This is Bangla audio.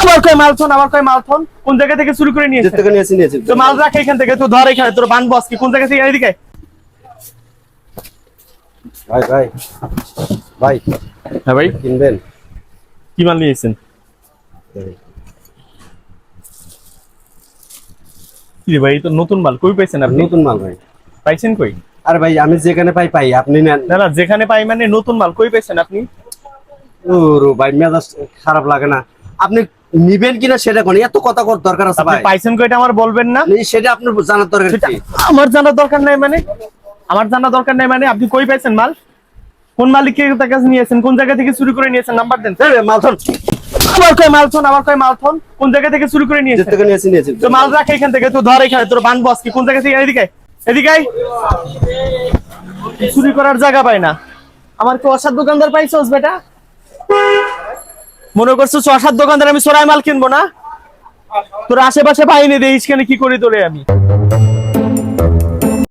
আবার কয় মালথন, আবার কয় মালথন। কোন জায়গা থেকে চুরি করে নিয়েছে? থেকে নিয়েছি তো মাল রাখ এখান থেকে, তো ধর এখানে তোর বান বস কি কোন জায়গা থেকে এদিকে। ভাই ভাই ভাই। হ্যাঁ ভাই, কিনবেন? কি মাল নিয়েছেন? কি রে ভাই, তো নতুন মাল কই পাইছেন আপনি? নতুন মাল ভাই। পাইছেন কই? আরে ভাই আমি যেখানে পাই পাই, আপনি নেন। না না, যেখানে পাই মানে নতুন মাল কই পাইছেন আপনি? ওরে ভাই মেজাজ খারাপ লাগে না? আপনি নিবেন কিনা সেটা কোন এত কথা কর দরকার আছে আপনি ভাই? পাইছেন কইটা আমার বলবেন না? সেটা আপনার জানার দরকার সেটা কি? আমার জানার দরকার নাই মানে? আমার জানার দরকার নাই মানে? আপনি কই পাইছেন মাল? কোন মালিকের কাছে নিয়েছেন? কোন জায়গা থেকে চুরি করে নিয়েছেন? নাম্বার দেন। মালথন। আবার কয় মালথন, আবার কয় মালথন। কোন জায়গা থেকে চুরি করে নিয়েছেন? থেকে নিয়েছি তো মাল রাখ এখান থেকে, তো ধর এখানে তোর বান বস কি কোন জায়গা থেকে এদিকে। এদিকে আয়। চুরি করার জায়গা পাই না। আমার কি অসাধ দোকানদার পাইছস বেটা? মনে করছো অসাধ দোকানদার আমি চোরাই মাল কিনবো না? তোর আশেপাশে বাহিনী দেখিস কেন কি করি তোরে আমি।